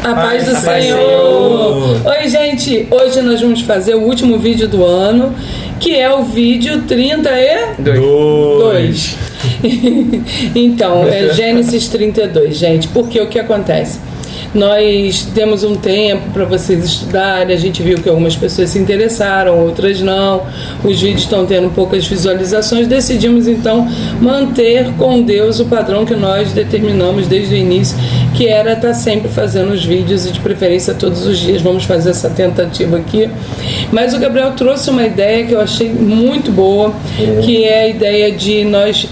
A paz do Senhor! Oi, gente! Hoje nós vamos fazer o último vídeo do ano, que é o vídeo 32. Então, é Gênesis 32, gente. Porque o que acontece? Nós demos um tempo para vocês estudarem, a gente viu que algumas pessoas se interessaram, outras não, os vídeos estão tendo poucas visualizações, decidimos então manter com Deus o padrão que nós determinamos desde o início, que era estar sempre fazendo os vídeos e de preferência todos os dias. Vamos fazer essa tentativa aqui, mas o Gabriel trouxe uma ideia que eu achei muito boa, que é a ideia de nós,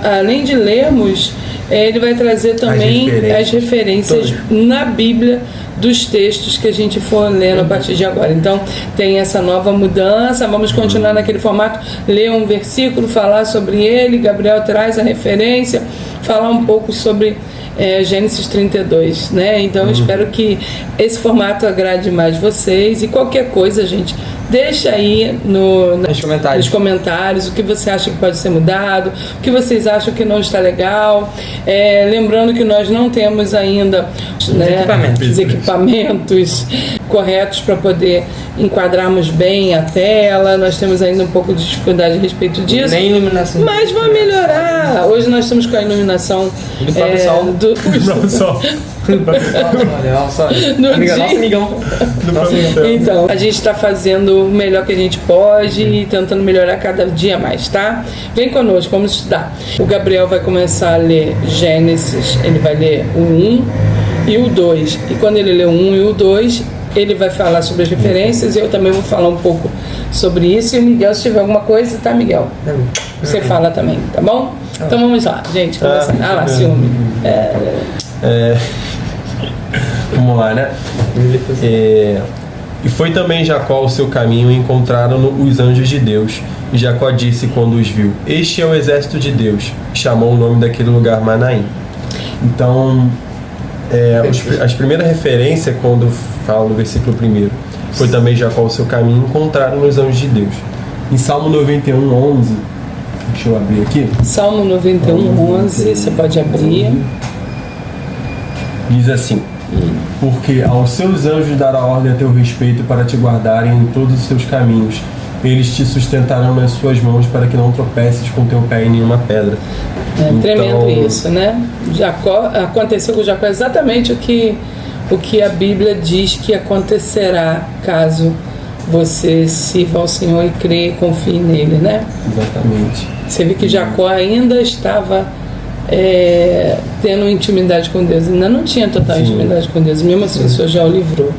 além de lermos, ele vai trazer também as referências na Bíblia dos textos que a gente for lendo a partir de agora. Então tem essa nova mudança, vamos continuar naquele formato, ler um versículo, falar sobre ele, Gabriel traz a referência, falar um pouco sobre Gênesis 32, né? Então eu espero que esse formato agrade mais vocês, e qualquer coisa, gente, deixa aí nos comentários o que você acha que pode ser mudado, o que vocês acham que não está legal. Lembrando que nós não temos ainda os equipamentos corretos para poder enquadrarmos bem a tela. Nós temos ainda um pouco de dificuldade a respeito disso. Nem iluminação. Mas vai melhorar. Hoje nós estamos com a iluminação do sol. Então, a gente está fazendo o melhor que a gente pode e tentando melhorar cada dia mais, tá? Vem conosco, vamos estudar. O Gabriel vai começar a ler Gênesis, ele vai ler o 1 e o 2. E quando ele lê o 1 e o 2, ele vai falar sobre as referências, e eu também vou falar um pouco sobre isso. E o Miguel, se tiver alguma coisa, tá, Miguel? Você fala também, tá bom? Então vamos lá, gente. Lá, ciúme. Vamos lá, né? E foi também Jacó o seu caminho, e encontraram-no os anjos de Deus. E Jacó disse quando os viu: este é o exército de Deus. E chamou o nome daquele lugar Manaim. Então, as primeiras referências, quando fala no versículo 1, foi também Jacó o seu caminho, encontraram os anjos de Deus. Em Salmo 91, 11, deixa eu abrir aqui. Salmo 91, 11, você pode abrir. Diz assim: porque aos seus anjos dará ordem a teu respeito para te guardarem em todos os seus caminhos. Eles te sustentarão nas suas mãos para que não tropeces com teu pé em nenhuma pedra. Tremendo isso, né? Aconteceu com Jacó exatamente o que a Bíblia diz que acontecerá caso você sirva ao Senhor e creia e confie nele, né? Exatamente. Você vê que Jacó ainda estava tendo intimidade com Deus, ainda não tinha total intimidade com Deus, mesmo assim o Senhor já o livrou.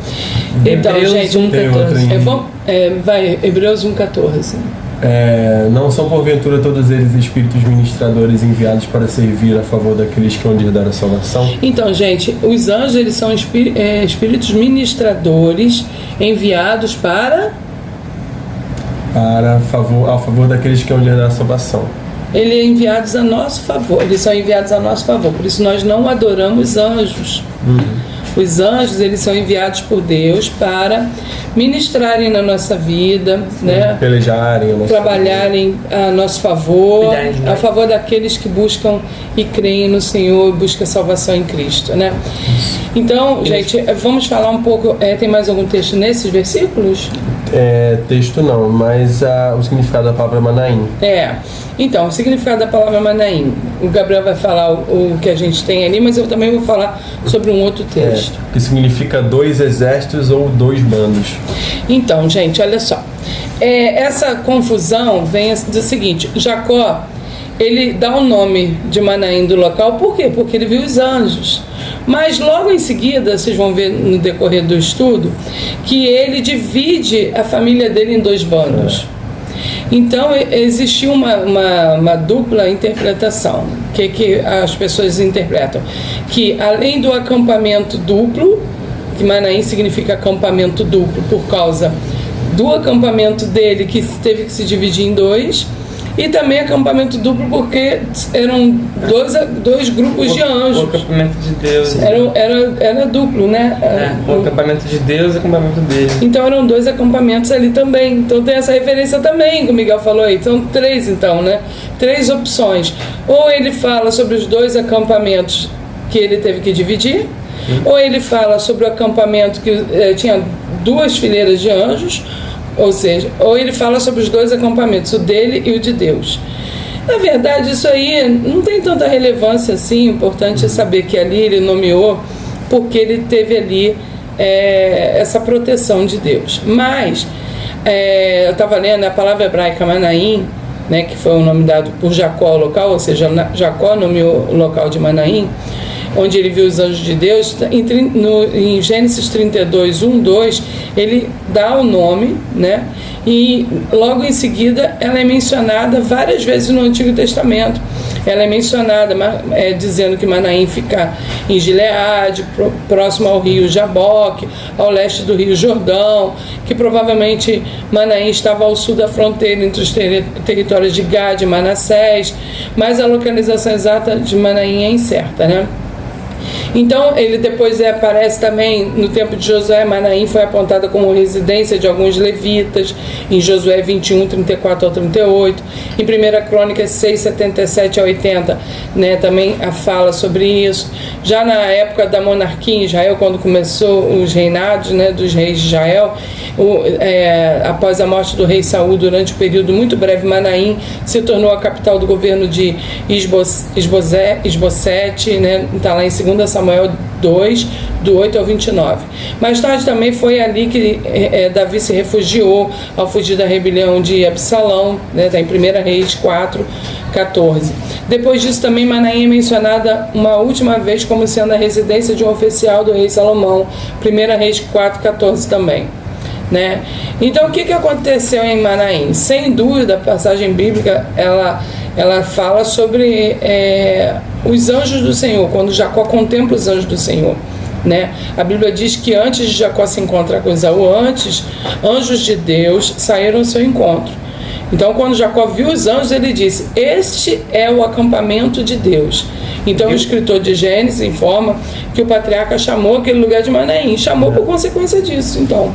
Então, gente, 1,14. Vai, Hebreus 1,14. Não são porventura todos eles espíritos ministradores enviados para servir a favor daqueles que hão de herdar a salvação? Então, gente, os anjos, eles são espíritos ministradores enviados a favor daqueles que hão de herdar a salvação. Eles são enviados a nosso favor. Por isso nós não adoramos anjos. Os anjos, eles são enviados por Deus para ministrarem na nossa vida, né? Pelejarem, trabalharem a nosso favor, a favor daqueles que buscam e creem no Senhor e buscam salvação em Cristo, né? Então, gente, vamos falar um pouco. Tem mais algum texto nesses versículos? Texto não, mas o significado da palavra Manaim. Então, o significado da palavra Manaim, o Gabriel vai falar o que a gente tem ali, mas eu também vou falar sobre um outro texto. Que significa 2 exércitos ou 2 bandos. Então, gente, olha só. Essa confusão vem do seguinte: Jacó, ele dá o nome de Manaim do local, por quê? Porque ele viu os anjos. Mas logo em seguida, vocês vão ver no decorrer do estudo, que ele divide a família dele em 2 bandos. Então existiu uma dupla interpretação. O que as pessoas interpretam? Que além do acampamento duplo, que Manaim significa acampamento duplo por causa do acampamento dele, que teve que se dividir em 2, e também acampamento duplo porque eram dois grupos de anjos. O acampamento de Deus. Era duplo, né? O acampamento de Deus e o acampamento dele. Então eram 2 acampamentos ali também. Então tem essa referência também que o Miguel falou aí. São 3 então, né? 3 opções. Ou ele fala sobre os 2 acampamentos que ele teve que dividir, Ou ele fala sobre o acampamento que tinha 2 fileiras de anjos, ou seja, ou ele fala sobre os 2 acampamentos, o dele e o de Deus. Na verdade, isso aí não tem tanta relevância assim. O importante é saber que ali ele nomeou porque ele teve ali essa proteção de Deus. Mas eu estava lendo a palavra hebraica Manaim, né, que foi o nome dado por Jacó ao local, ou seja, Jacó nomeou o local de Manaim, onde ele viu os anjos de Deus. Em Gênesis 32, 1, 2, ele dá o nome, né? E logo em seguida ela é mencionada várias vezes no Antigo Testamento. Ela é mencionada dizendo que Manaim fica em Gileade, próximo ao rio Jaboque, ao leste do rio Jordão, que provavelmente Manaim estava ao sul da fronteira entre os territórios de Gad e Manassés, mas a localização exata de Manaim é incerta, né? Então, ele depois aparece também no tempo de Josué. Manaim foi apontada como residência de alguns levitas, em Josué 21, 34 ao 38. Em 1 Crônicas 6, 77 a 80, né, também a fala sobre isso. Já na época da monarquia em Israel, quando começou os reinados, né, dos reis de Israel, após a morte do rei Saul, durante um período muito breve, Manaim se tornou a capital do governo de Isbosete, né, está lá em 2 Samuel 2, do 8 ao 29. Mais tarde também foi ali que Davi se refugiou ao fugir da rebelião de Absalão, né, está em 1 Reis 4, 14. Depois disso também Manaim é mencionada uma última vez como sendo a residência de um oficial do rei Salomão, 1 Reis 4, 14 também. Né? Então, o que aconteceu em Manaim? Sem dúvida, a passagem bíblica ela fala sobre os anjos do Senhor, quando Jacó contempla os anjos do Senhor. Né? A Bíblia diz que antes de Jacó se encontrar com Esaú, anjos de Deus saíram ao seu encontro. Então, quando Jacó viu os anjos, ele disse: este é o acampamento de Deus. Então, o escritor de Gênesis informa que o patriarca chamou aquele lugar de Manaim, chamou por consequência disso. Então,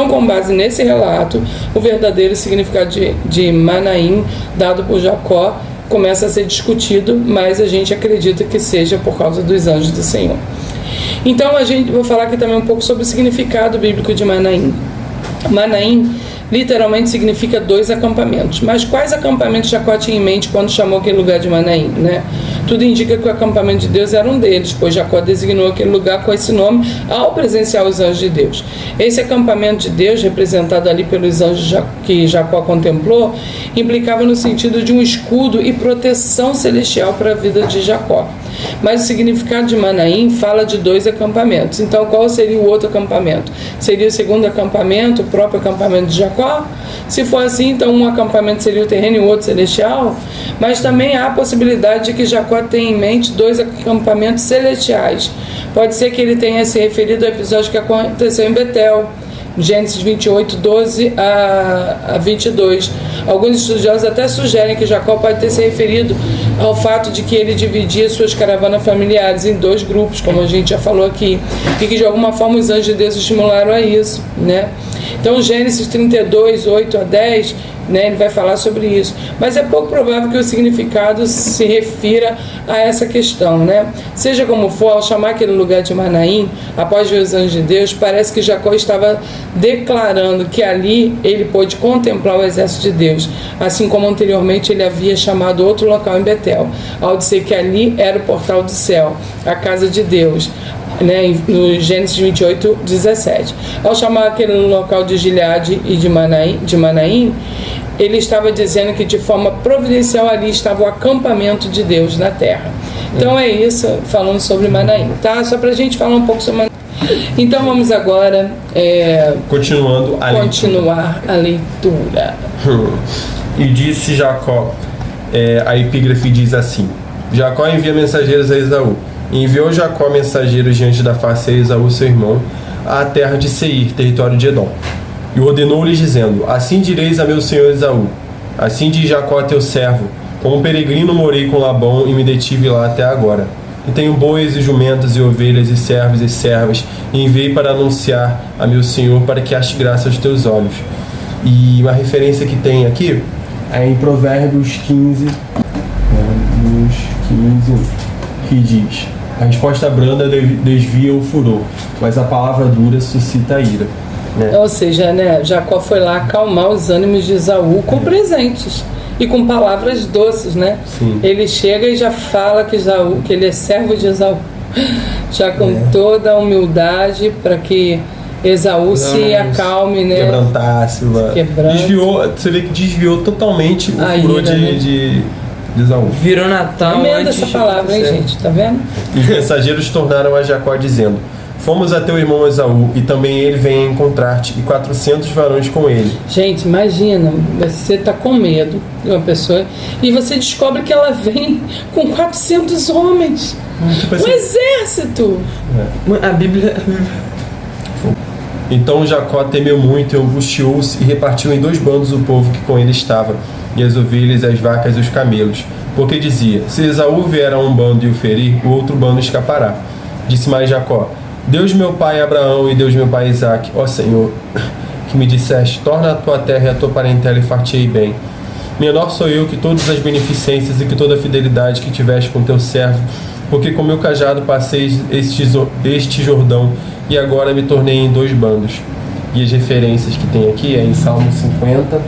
com base nesse relato, o verdadeiro significado de Manaim, dado por Jacó, começa a ser discutido, mas a gente acredita que seja por causa dos anjos do Senhor. Então, vou falar aqui também um pouco sobre o significado bíblico de Manaim. Manaim literalmente significa 2 acampamentos. Mas quais acampamentos Jacó tinha em mente quando chamou aquele lugar de Manaim, né? Tudo indica que o acampamento de Deus era um deles, pois Jacó designou aquele lugar com esse nome ao presenciar os anjos de Deus. Esse acampamento de Deus, representado ali pelos anjos que Jacó contemplou, implicava no sentido de um escudo e proteção celestial para a vida de Jacó. Mas o significado de Manaim fala de 2 acampamentos. Então, qual seria o outro acampamento? Seria o segundo acampamento, o próprio acampamento de Jacó? Se for assim, então um acampamento seria o terreno e o outro celestial? Mas também há a possibilidade de que Jacó tenha em mente 2 acampamentos celestiais. Pode ser que ele tenha se referido ao episódio que aconteceu em Betel, Gênesis 28, 12 a 22. Alguns estudiosos até sugerem que Jacó pode ter se referido ao fato de que ele dividia suas caravanas familiares em 2 grupos, como a gente já falou aqui, e que de alguma forma os anjos de Deus estimularam a isso, né? Então, Gênesis 32, 8 a 10, né, ele vai falar sobre isso. Mas é pouco provável que o significado se refira a essa questão, né? Seja como for, ao chamar aquele lugar de Manaim, após ver os anjos de Deus, parece que Jacó estava declarando que ali ele pôde contemplar o exército de Deus, assim como anteriormente ele havia chamado outro local em Betel, ao dizer que ali era o portal do céu, a casa de Deus, né, no Gênesis 28, 17. Ao chamar aquele local de Gileade e de Manaim, ele estava dizendo que de forma providencial ali estava o acampamento de Deus na terra. Então é isso, falando sobre Manaim, tá? Só pra gente falar um pouco sobre Manaim. Então vamos agora continuar a leitura. E disse Jacó, a epígrafe diz assim: Jacó envia mensageiros a Esaú. E enviou Jacó mensageiros diante da face de Esaú, seu irmão, à terra de Seir, território de Edom. E ordenou-lhes, dizendo: assim direis a meu senhor Esaú: assim diz Jacó teu servo, como peregrino morei com Labão e me detive lá até agora. E tenho bois e jumentos e ovelhas e servos e servas, e enviei para anunciar a meu senhor, para que ache graça aos teus olhos. E uma referência que tem aqui é em Provérbios 15, que diz: A resposta branda desvia o furor, mas a palavra dura suscita a ira. Né? Ou seja, né, Jacó foi lá acalmar os ânimos de Esaú com presentes e com palavras doces, né? Sim. Ele chega e já fala que ele é servo de Esaú, já com toda a humildade para que Esaú se acalme, né? Quebrantasse, desviou, você vê que desviou totalmente o furor de Esaú. Virou Natal. Emenda essa palavra, hein, gente? Tá vendo? Os mensageiros tornaram a Jacó dizendo: fomos a teu irmão Esaú, e também ele vem encontrar-te, e 400 varões com ele. Gente, imagina, você tá com medo de uma pessoa e você descobre que ela vem com 400 homens. Tipo assim, Um exército! A Bíblia... Então Jacó temeu muito e angustiou-se e repartiu em 2 bandos o povo que com ele estava, e as ovelhas, as vacas e os camelos. Porque dizia: se Esaú vier a um bando e o ferir, o outro bando escapará. Disse mais Jacó: Deus meu pai Abraão e Deus meu pai Isaque, ó Senhor, que me disseste: torna a tua terra e a tua parentela e fartei bem. Menor sou eu que todas as beneficências e que toda a fidelidade que tiveste com teu servo, porque com meu cajado passei este Jordão, e agora me tornei em 2 bandos. E as referências que tem aqui é em Salmo 50.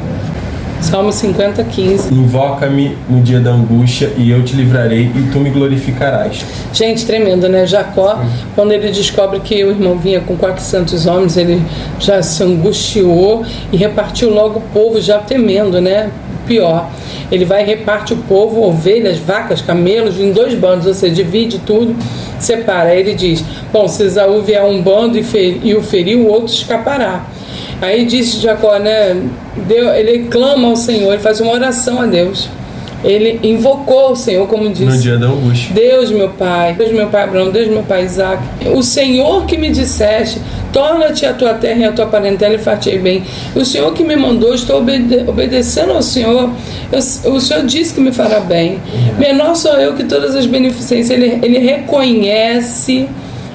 Salmo 50, 15. Invoca-me no dia da angústia e eu te livrarei e tu me glorificarás. Gente, tremendo, né? Jacó, quando ele descobre que o irmão vinha com 400 homens, ele já se angustiou e repartiu logo o povo, já temendo, né? Pior, ele vai e reparte o povo, ovelhas, vacas, camelos, em 2 bandos, ou seja, divide tudo, separa. Aí ele diz: bom, se Esaú vier a um bando e o ferir, o outro escapará. Aí disse Jacó, né? Ele clama ao Senhor, ele faz uma oração a Deus. Ele invocou o Senhor, como disse. No dia da angústia. Deus meu pai Abraão, Deus meu pai Isaque, o Senhor que me disseste: torna-te a tua terra e a tua parentela e fartei bem. O Senhor que me mandou, estou obedecendo ao Senhor. O Senhor disse que me fará bem. Menor sou eu que todas as beneficências. Ele reconhece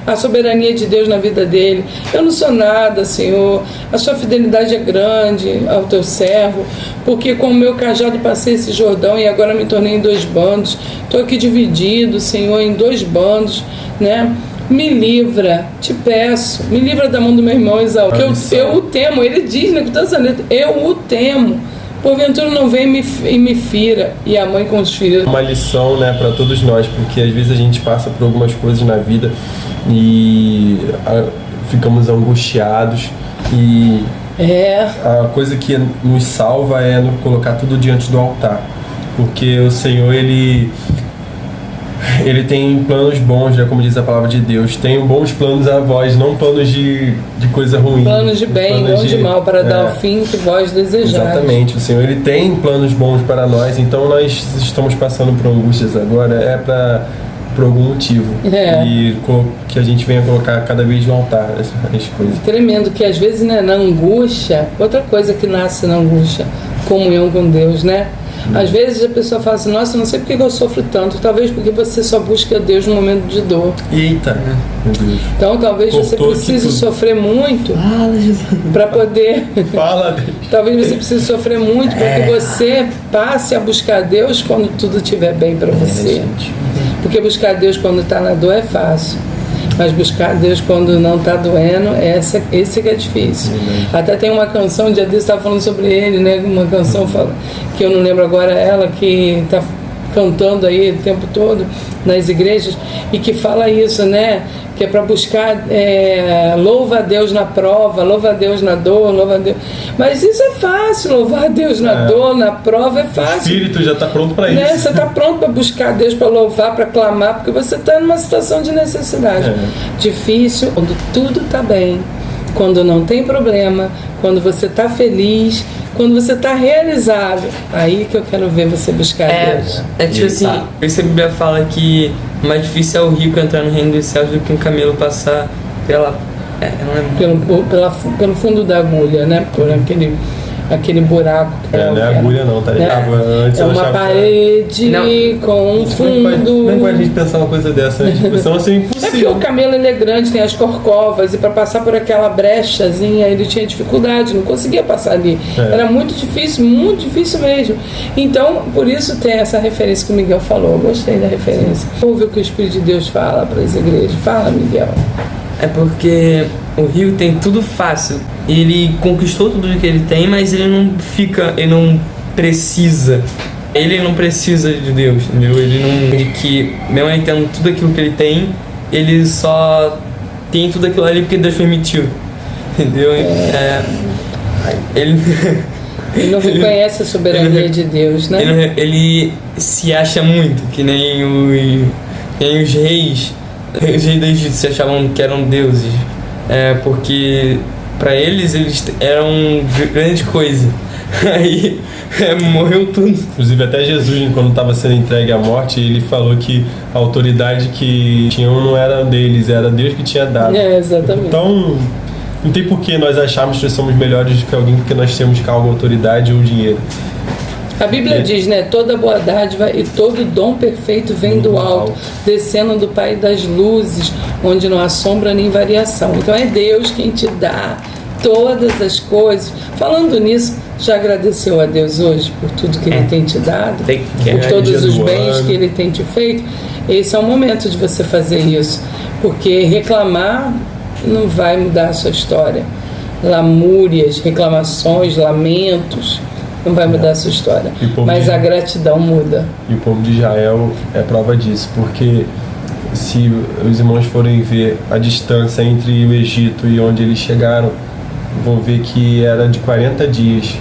a soberania de Deus na vida dele. Eu não sou nada, Senhor. A sua fidelidade é grande ao teu servo, porque com o meu cajado passei esse Jordão e agora me tornei em 2 bandos. Estou aqui dividido, Senhor, em 2 bandos, né? Me livra, te peço, me livra da mão do meu irmão Esaú, que eu o temo. Ele diz, né, com toda essa letra: eu o temo. Porventura não vem e me fira, e a mãe com os filhos. Uma lição, né, para todos nós, porque às vezes a gente passa por algumas coisas na vida e ficamos angustiados, e a coisa que nos salva é colocar tudo diante do altar, porque o Senhor, ele tem planos bons, né, como diz a palavra de Deus. Tem bons planos a vós, não planos de coisa ruim. Planos de bem, não de mal, para dar o fim que vós desejais. Exatamente, o Senhor, ele tem planos bons para nós, então nós estamos passando por angústias agora, por algum motivo. E que a gente venha colocar cada vez no altar as coisas. Tremendo, que às vezes, né, na angústia, outra coisa que nasce na angústia, comunhão com Deus, né? Às vezes a pessoa fala assim: nossa, não sei por que eu sofro tanto. Talvez porque você só busca Deus no momento de dor. Eita, meu Deus. Então talvez você precise sofrer muito para poder. Fala, Deus. Talvez você precise sofrer muito para que você passe a buscar Deus quando tudo estiver bem para você. Porque buscar Deus quando está na dor é fácil, mas buscar Deus quando não está doendo, esse que é difícil. Até tem uma canção, um dia desse estava falando sobre ele, né? Uma canção que eu não lembro agora, ela que está cantando aí o tempo todo nas igrejas, e que fala isso, né? Que é para buscar, louva a Deus na prova, louva a Deus na dor, louva a Deus. Mas isso é fácil, louvar a Deus na dor, na prova é fácil. O espírito já está pronto para né? isso. Você está pronto para buscar Deus, para louvar, para clamar, porque você está numa situação de necessidade. Difícil quando tudo está bem, quando não tem problema, quando você está feliz, quando você está realizado. Aí que eu quero ver você buscar Deus. Tipo assim, a Bíblia fala que mais difícil é o rico entrar no reino dos céus do que um camelo passar pelo fundo da agulha, né? Por aquele buraco que Não é agulha não, tá ligado? Antes é eu uma achava que era- parede Não. com um fundo. Como é que pode a gente pensar uma coisa dessa, né? Tipo, senão assim, É porque impossível. o camelo ele é grande, tem as corcovas, e para passar por aquela brechazinha ele tinha dificuldade, não conseguia passar ali. Era muito difícil mesmo. Então, por isso tem essa referência que o Miguel falou. Eu gostei da referência. Ouve o que o Espírito de Deus fala para as igrejas. Fala, Miguel. É porque o rio tem tudo fácil. Ele conquistou tudo que ele tem, mas ele não precisa. Ele não precisa de Deus, entendeu? Ele não. De que, mesmo ele tendo tudo aquilo que ele tem, ele só tem tudo aquilo ali porque Deus permitiu. Entendeu? Ele. Ele não reconhece a soberania de Deus, né? Ele se acha muito, que nem os reis. Os reis do Egito se achavam que eram deuses. Porque para eles eram grande coisa. Aí morreu tudo. Inclusive até Jesus, quando estava sendo entregue à morte, ele falou que a autoridade que tinham não era deles, era Deus que tinha dado. Exatamente. Então, não tem por que nós acharmos que somos melhores do que alguém porque nós temos cargo, autoridade ou dinheiro. A Bíblia diz, né? Toda boa dádiva e todo dom perfeito vem do alto, descendo do Pai das luzes, onde não há sombra nem variação. Então é Deus quem te dá todas as coisas. Falando nisso, já agradeceu a Deus hoje por tudo que Ele tem te dado? Por todos os bens que Ele tem te feito? Esse é o momento de você fazer isso. Porque reclamar não vai mudar a sua história. Lamúrias, reclamações, lamentos, não vai mudar a sua história. Mas a gratidão muda. E o povo de Israel é prova disso, porque se os irmãos forem ver a distância entre o Egito e onde eles chegaram, vão ver que era de 40 dias.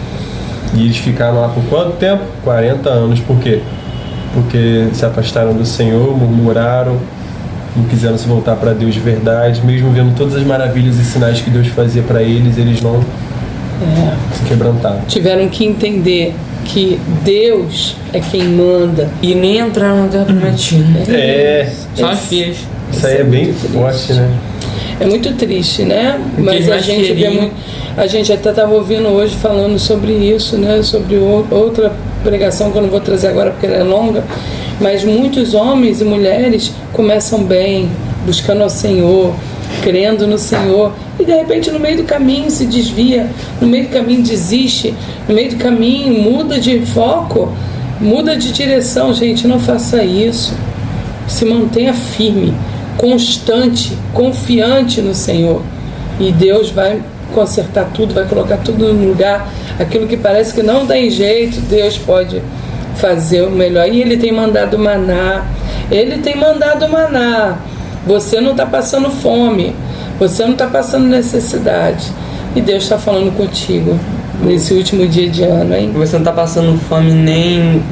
E eles ficaram lá por quanto tempo? 40 anos. Por quê? Porque se afastaram do Senhor, murmuraram, não quiseram se voltar para Deus de verdade, mesmo vendo todas as maravilhas e sinais que Deus fazia para eles, eles não se quebrantaram. Tiveram que entender que Deus é quem manda. E nem entraram na Terra Prometida. Só as filhas. Isso aí é bem forte, né? É muito triste, né? Mas a gente vê muito. A gente até estava ouvindo hoje falando sobre isso, né? Sobre outra pregação que eu não vou trazer agora porque ela é longa. Mas muitos homens e mulheres começam bem, buscando ao Senhor, crendo no Senhor, e de repente no meio do caminho se desvia, no meio do caminho desiste, no meio do caminho muda de foco, muda de direção. Gente, não faça isso. Se mantenha firme, constante, confiante no Senhor, e Deus vai consertar tudo, vai colocar tudo no lugar. Aquilo que parece que não tem jeito, Deus pode fazer o melhor. E Ele tem mandado maná. Ele tem mandado maná. Você não está passando fome, você não está passando necessidade, e Deus está falando contigo nesse último dia de ano, hein? Você não está passando fome nem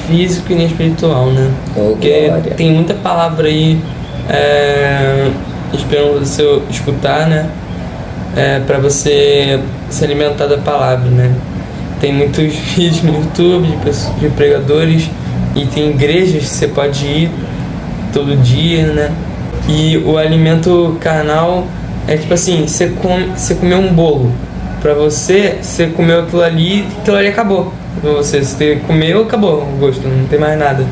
físico e nem espiritual, né? Porque glória. tem muita palavra aí esperando você escutar, né? Para você se alimentar da palavra, né? Tem muitos vídeos no YouTube de pregadores, e tem igrejas que você pode ir todo dia, né? E o alimento carnal é tipo assim, você comeu um bolo, pra você comeu aquilo ali acabou. Pra você comeu, acabou o gosto, não tem mais nada.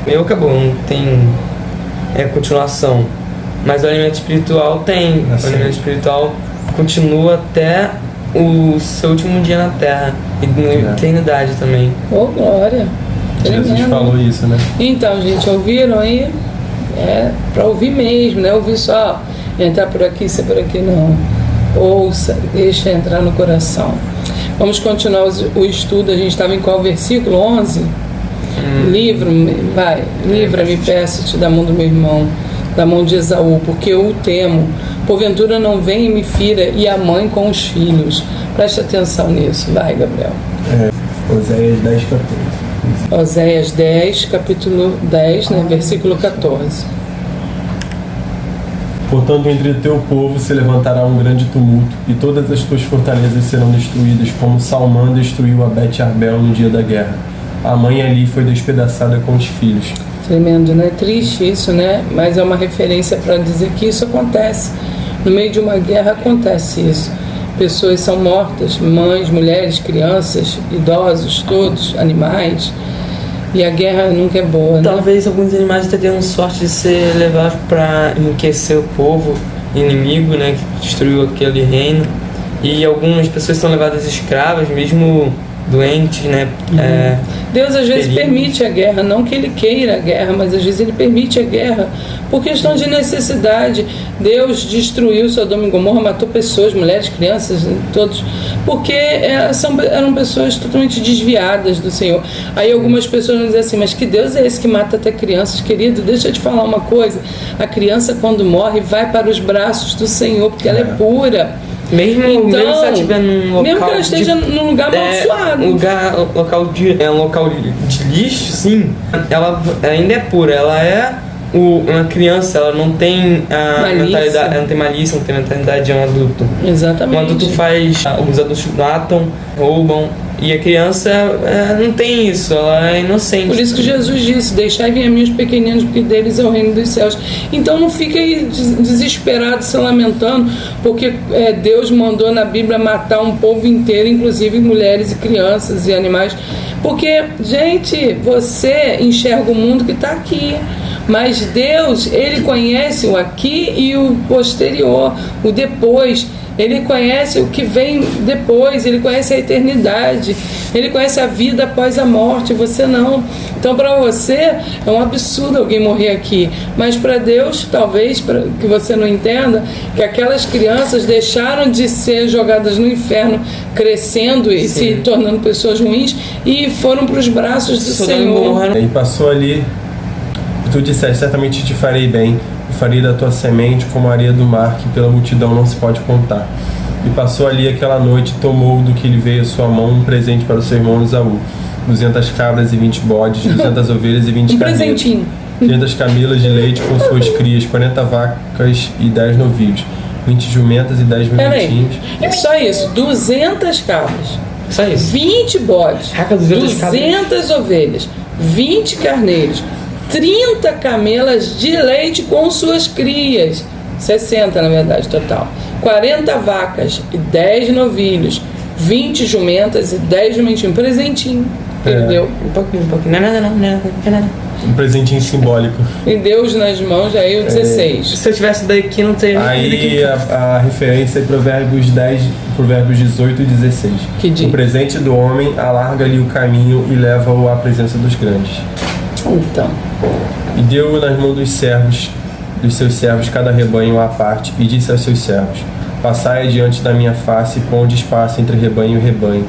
Comeu, acabou, não tem continuação. Mas o alimento espiritual tem. O alimento espiritual continua até o seu último dia na Terra, e na eternidade também. Oh, glória! Jesus Tremendo. falou isso, né? Então, gente, ouviram aí? É para ouvir mesmo, né? Ouvir só entrar por aqui, ser por aqui, não. Ouça, deixa entrar no coração. Vamos continuar o estudo. A gente estava em qual versículo? 11? Livra-me, peço-te da mão do meu irmão, da mão de Esaú, porque eu o temo. Porventura não venha e me fira, e a mãe com os filhos. Preste atenção nisso. Vai, Gabriel. Oséias 10, 14. Oséias 10, capítulo 10, né, versículo 14. Portanto, entre o teu povo se levantará um grande tumulto, e todas as tuas fortalezas serão destruídas, como Salmã destruiu a Bet-Arbel no dia da guerra. A mãe ali foi despedaçada com os filhos. Tremendo, né? Triste isso, né? Mas é uma referência para dizer que isso acontece. No meio de uma guerra acontece isso. pessoas são mortas, mães, mulheres, crianças, idosos, todos, animais. E a guerra nunca é boa, né? Talvez alguns animais tenham sorte de ser levados para enriquecer o povo inimigo, né, que destruiu aquele reino. E algumas pessoas são levadas escravas, mesmo doentes, né? Deus às vezes feridos. permite a guerra, não que ele queira a guerra, mas às vezes ele permite a guerra por questão de necessidade. Deus destruiu Sodoma e Gomorra, matou pessoas, mulheres, crianças, todos, porque eram pessoas totalmente desviadas do Senhor. Aí algumas pessoas vão dizer assim, mas que Deus é esse que mata até crianças? Querido, deixa eu te falar uma coisa, a criança quando morre vai para os braços do Senhor, porque ela é pura. Mesmo se ela estiver num local mesmo que ela esteja num lugar amaldiçoado, um local de lixo, sim, ela ainda é pura, ela é uma criança, ela não tem mentalidade, ela não tem malícia, não tem mentalidade de um adulto. Exatamente. Um adulto os adultos matam, roubam, e a criança não tem isso, ela é inocente. Por isso que Jesus disse, deixai vir a mim os pequeninos, porque deles é o reino dos céus. Então não fique aí desesperado, se lamentando, porque Deus mandou na Bíblia matar um povo inteiro, inclusive mulheres e crianças e animais. Porque, gente, você enxerga o mundo que está aqui, mas Deus, Ele conhece o aqui e o posterior, o depois. Ele conhece o que vem depois, Ele conhece a eternidade, Ele conhece a vida após a morte, você não. Então para você é um absurdo alguém morrer aqui, mas para Deus, talvez, para que você não entenda, que aquelas crianças deixaram de ser jogadas no inferno, crescendo e se tornando pessoas ruins, e foram para os braços do Senhor. E passou ali, tu disseste, certamente te farei bem, e farei da tua semente como a areia do mar, que pela multidão não se pode contar. E passou ali aquela noite, tomou do que lhe veio a sua mão um presente para o seu irmão Esaú, 200 cabras e 20 bodes, 200 ovelhas e 20 camelos, presentinho. 500 camelas de leite com suas crias, 40 vacas e 10 novilhos, 20 jumentas e 10 jumentinhos. Só isso, 200 cabras, Só isso. 20 bodes, 200 ovelhas, 20 carneiros, 30 camelas de leite com suas crias, 60 na verdade total, 40 vacas e 10 novilhos, 20 jumentas e 10 jumentinhos, presentinho, entendeu? Um pouquinho, não é nada. Um presentinho simbólico. E Deus nas mãos, aí o 16. Se eu tivesse daqui, não teria Aí a referência é Provérbios 18 e 16. Que diz? O presente do homem alarga-lhe o caminho e leva-o à presença dos grandes. Então, E deu nas mãos dos seus servos, cada rebanho à parte, e disse aos seus servos: passai adiante da minha face, e ponde espaço entre rebanho e rebanho.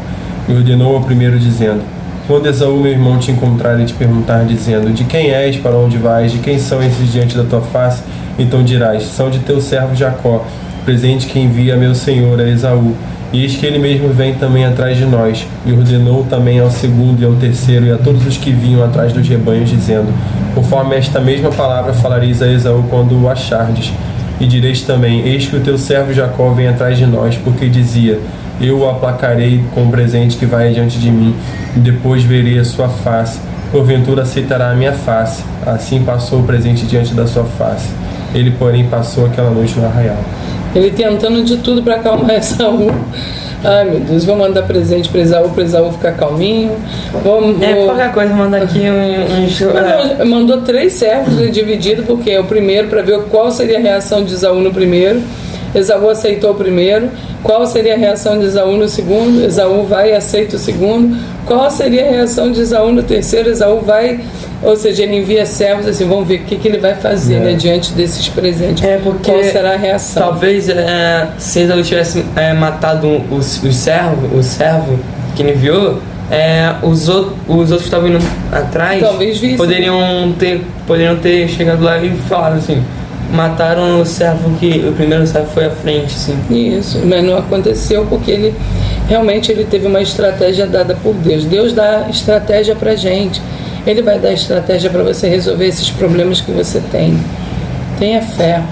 E ordenou ao primeiro, dizendo: quando Esaú, meu irmão, te encontrar e te perguntar, dizendo: de quem és, para onde vais, de quem são esses diante da tua face? Então dirás: são de teu servo Jacó, presente que envia meu senhor a Esaú. E eis que ele mesmo vem também atrás de nós. E ordenou também ao segundo e ao terceiro e a todos os que vinham atrás dos rebanhos, dizendo: conforme esta mesma palavra falareis a Esaú quando o achardes. E direis também: eis que o teu servo Jacó vem atrás de nós, porque dizia: eu o aplacarei com o presente que vai adiante de mim, e depois verei a sua face. Porventura aceitará a minha face. Assim passou o presente diante da sua face. Ele, porém, passou aquela noite no arraial. ele tentando de tudo para acalmar Esaú. Ai meu Deus, vou mandar presente para Esaú ficar calminho. Qualquer coisa, manda aqui Mandou 3 servos dividido, porque é o primeiro, para ver qual seria a reação de Esaú no primeiro. Esaú aceitou o primeiro. Qual seria a reação de Esaú no segundo? Esaú vai e aceita o segundo. Qual seria a reação de Esaú no terceiro? Esaú vai, ou seja, ele envia servos assim, vamos ver o que ele vai fazer, né, diante desses presentes. Qual será a reação? Talvez se Esaú tivesse matado o servo que ele enviou, os outros que estavam indo atrás poderiam ter chegado lá e falado assim: mataram o servo, que o primeiro servo foi à frente, assim. Isso, mas não aconteceu porque ele realmente teve uma estratégia dada por Deus. Deus dá estratégia pra gente. Ele vai dar estratégia para você resolver esses problemas que você tem. Tenha fé.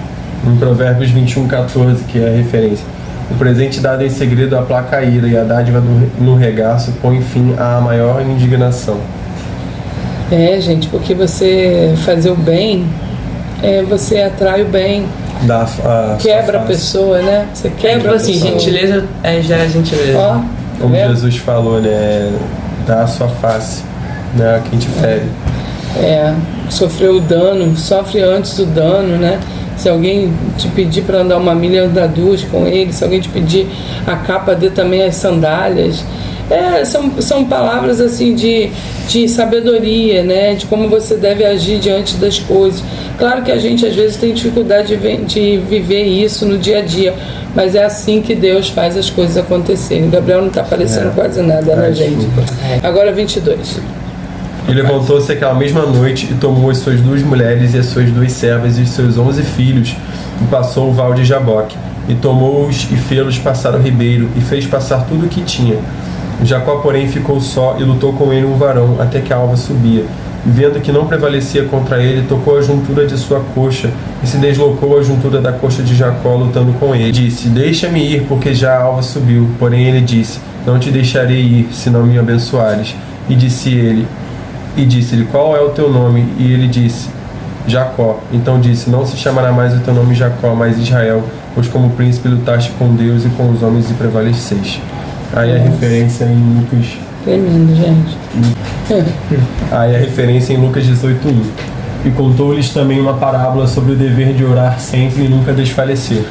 Em Provérbios 21:14, que é a referência: o presente dado em segredo aplaca a ira, e a dádiva no regaço põe fim à maior indignação. Gente, porque você fazer o bem, você atrai o bem. dá a Quebra a sua face. pessoa, né? Você quebra Tipo a assim, pessoa. gentileza gera gentileza. Ó, tá Como vendo? Jesus falou, né? Dá a sua face, né? A quem te fere. Sofreu o dano, sofre antes do dano, né? Se alguém te pedir para andar 1 milha, andar 2 com ele. Se alguém te pedir a capa, dê também as sandálias. São palavras assim de sabedoria, né? De como você deve agir diante das coisas. Claro que a gente às vezes tem dificuldade de viver isso no dia a dia, mas é assim que Deus faz as coisas acontecerem. Gabriel não está aparecendo quase nada, né, gente? Desculpa. Agora 22. E levantou-se aquela mesma noite e tomou as suas 2 mulheres e as suas 2 servas e os seus 11 filhos e passou o val de Jaboque. E tomou-os e fê-los passar o ribeiro e fez passar tudo o que tinha. Jacó, porém, ficou só e lutou com ele um varão até que a alva subia. E vendo que não prevalecia contra ele, tocou a juntura de sua coxa e se deslocou a juntura da coxa de Jacó lutando com ele. Disse: deixa-me ir, porque já a alva subiu. Porém ele disse: não te deixarei ir, se não me abençoares. E disse-lhe: qual é o teu nome? E ele disse: Jacó. Então disse: não se chamará mais o teu nome Jacó, mas Israel, pois como príncipe lutaste com Deus e com os homens e prevaleceste. Aí a referência em Lucas. Tremendo, gente. Aí a referência em Lucas 18:1. E contou-lhes também uma parábola sobre o dever de orar sempre e nunca desfalecer.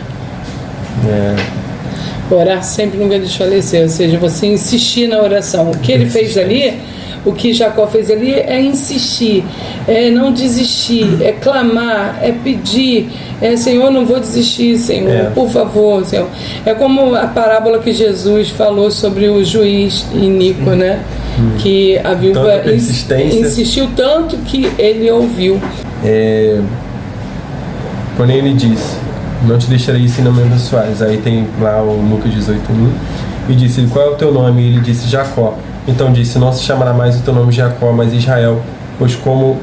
Orar sempre, nunca desfalecer, ou seja, você insistir na oração. O que ele fez ali, o que Jacó fez ali é insistir, é não desistir, é clamar, é pedir, Senhor, não vou desistir, Senhor, por favor, Senhor. É como a parábola que Jesus falou sobre o juiz iníquo, né? Que a viúva insistiu tanto que ele ouviu. Porém ele disse: não te deixarei se não me abençoares. Aí tem lá o Lucas 18:1. E disse-lhe: qual é o teu nome? E ele disse: Jacó. Então disse: não se chamará mais o teu nome Jacó, mas Israel, pois como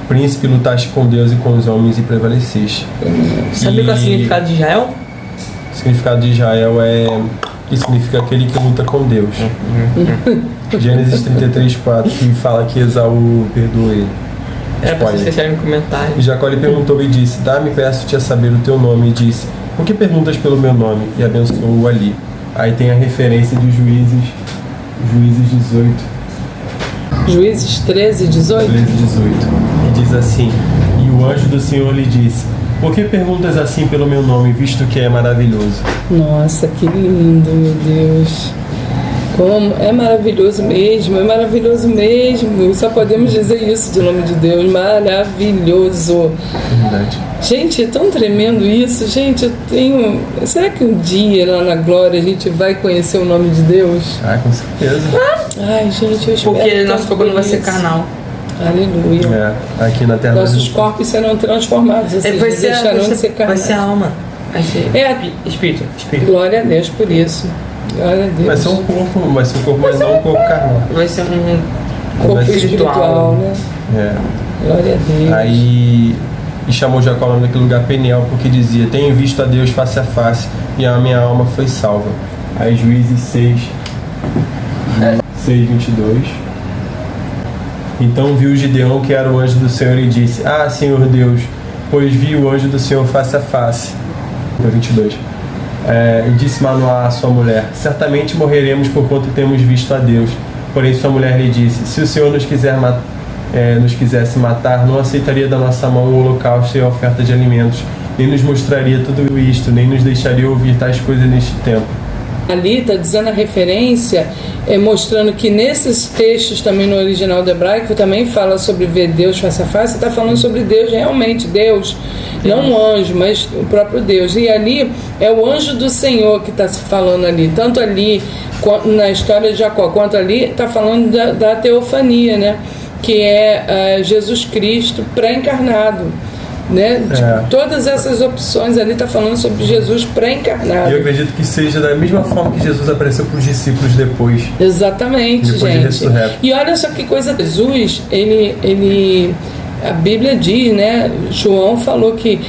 príncipe lutaste com Deus e com os homens e prevaleceste. Sabe qual é o significado de Israel? O significado de Israel que significa aquele que luta com Deus. Gênesis 33:4, que fala que Esaú perdoou ele. Era pra vocês deixarem um comentário. E Jacó lhe perguntou e disse: dá-me, peço-te a saber o teu nome. E disse: por que perguntas pelo meu nome? E abençoou-o ali. Aí tem a referência de Juízes 18. Juízes 13, 18? 13, 18. E diz assim: e o anjo do Senhor lhe disse: por que perguntas assim pelo meu nome, visto que é maravilhoso? Nossa, que lindo, meu Deus. Como é maravilhoso mesmo, é maravilhoso mesmo. Só podemos dizer isso do nome de Deus, maravilhoso. Verdade. Gente, é tão tremendo isso. Gente, eu tenho... Será que um dia lá na glória a gente vai conhecer o nome de Deus? Ah, com certeza. Ai, gente, eu espero. Porque nosso corpo não vai ser isso. carnal. Aleluia. Aqui na terra. Nossos corpos serão transformados, assim, deixarão de ser vai carnais. ser alma. Vai ser espírito. Glória a Deus por isso. Glória a Deus. Vai ser um corpo, mas não um corpo carnal. Vai ser um corpo vai ser espiritual, né? Glória a Deus. Aí e chamou Jacó o nome daquele lugar Peniel, porque dizia: tenho visto a Deus face a face e a minha alma foi salva. Aí Juízes 6:22. Então viu Gideão, que era o anjo do Senhor, e disse: ah, Senhor Deus, pois vi o anjo do Senhor face a face. 22. E disse Manoá à sua mulher: certamente morreremos por quanto temos visto a Deus. Porém sua mulher lhe disse: se o Senhor nos quisesse matar, não aceitaria da nossa mão o holocausto e a oferta de alimentos, nem nos mostraria tudo isto, nem nos deixaria ouvir tais coisas neste tempo. Ali está dizendo a referência, mostrando que nesses textos também no original do hebraico também fala sobre ver Deus face a face. Está falando sobre Deus, realmente Deus, não um anjo, mas o próprio Deus. E ali é o anjo do Senhor que está se falando ali, tanto ali na história de Jacó quanto ali está falando da teofania, né? Que é Jesus Cristo pré-encarnado, né? Todas essas opções ali está falando sobre Jesus pré-encarnado. E eu acredito que seja da mesma forma que Jesus apareceu para os discípulos depois. Exatamente, depois gente. de ressurreto. E olha só que coisa, Jesus, ele a Bíblia diz, né? João falou que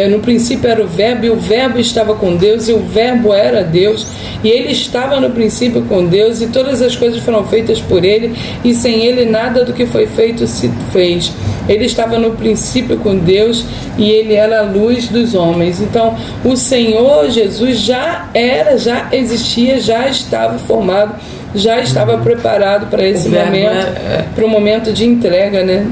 no princípio era o verbo, e o verbo estava com Deus, e o verbo era Deus, e ele estava no princípio com Deus, e todas as coisas foram feitas por ele, e sem ele nada do que foi feito se fez. Ele estava no princípio com Deus, e ele era a luz dos homens. Então o Senhor Jesus já existia, já estava formado, já estava preparado para esse momento, para o momento de entrega, né?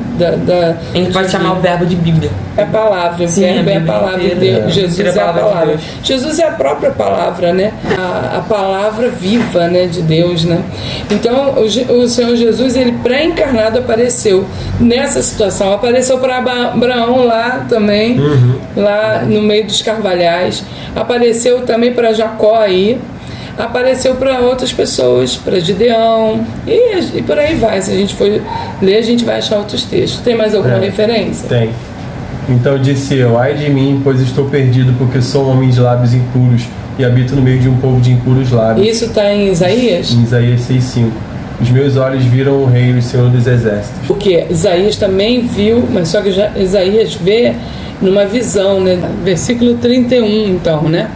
A gente pode chamar o verbo de Bíblia. É a palavra, o verbo é a palavra de Deus. Jesus é a palavra. Jesus é a própria palavra, né? A palavra viva, né, de Deus, né? Então o Senhor Jesus, ele pré-encarnado apareceu nessa situação, apareceu para Abraão lá também, lá no meio dos carvalhais, apareceu também para Jacó aí, apareceu para outras pessoas, para Gideão, e por aí vai. Se a gente for ler, a gente vai achar outros textos. Tem mais alguma referência? Tem. Então disse eu: ai de mim, pois estou perdido, porque sou um homem de lábios impuros e habito no meio de um povo de impuros lábios. Isso está em Isaías? Em Isaías 6,5. Os meus olhos viram o Rei, o Senhor dos Exércitos. Porque Isaías também viu, mas só que Isaías vê numa visão, né? Versículo 31, então, né?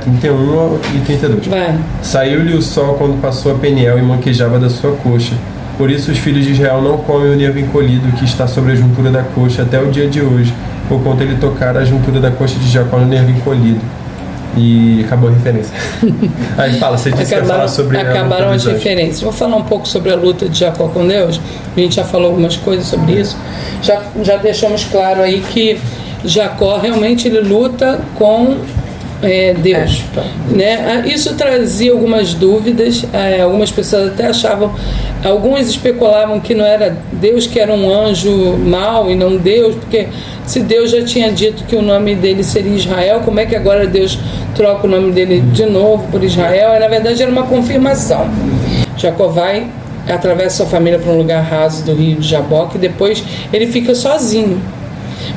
31 e 32. Vai. Saiu-lhe o sol quando passou a Peniel e manquejava da sua coxa. Por isso os filhos de Israel não comem o nervo encolhido que está sobre a juntura da coxa até o dia de hoje, por conta ele tocar a juntura da coxa de Jacó no nervo encolhido. E acabou a referência. Aí fala, você disse que ia falar sobre acabaram as referências. Vou falar um pouco sobre a luta de Jacó com Deus. A gente já falou algumas coisas sobre isso. Já deixamos claro aí que Jacó realmente ele luta com Deus, né? Isso trazia algumas dúvidas. Algumas pessoas até achavam, alguns especulavam que não era Deus, que era um anjo mau e não Deus, porque se Deus já tinha dito que o nome dele seria Israel, como é que agora Deus troca o nome dele de novo por Israel? Na verdade era uma confirmação. Jacó vai, atravessa sua família para um lugar raso do rio de Jaboque, e depois ele fica sozinho.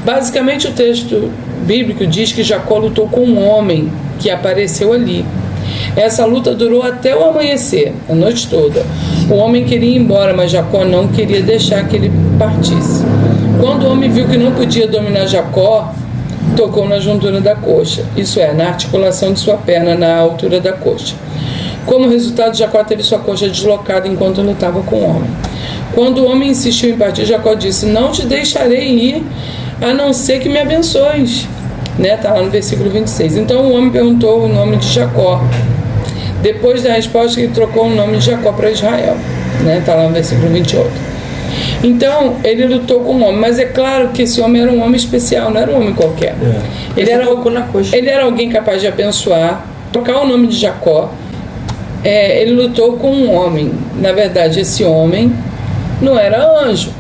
Basicamente o texto bíblico diz que Jacó lutou com um homem que apareceu ali. Essa luta durou até o amanhecer, a noite toda. O homem queria ir embora, mas Jacó não queria deixar que ele partisse. Quando o homem viu que não podia dominar Jacó, tocou na juntura da coxa, isso é, na articulação de sua perna, na altura da coxa. Como resultado, Jacó teve sua coxa deslocada enquanto lutava com o homem. Quando o homem insistiu em partir, Jacó disse: não te deixarei ir, a não ser que me abençoes. Está lá no versículo 26. Então o homem perguntou o nome de Jacó. Depois da resposta, ele trocou o nome de Jacó para Israel. Está lá no versículo 28. Então ele lutou com o homem, mas é claro que esse homem era um homem especial, não era um homem qualquer. Ele era alguém capaz de abençoar, trocar o nome de Jacó. Ele lutou com um homem. Na verdade, esse homem não era anjo.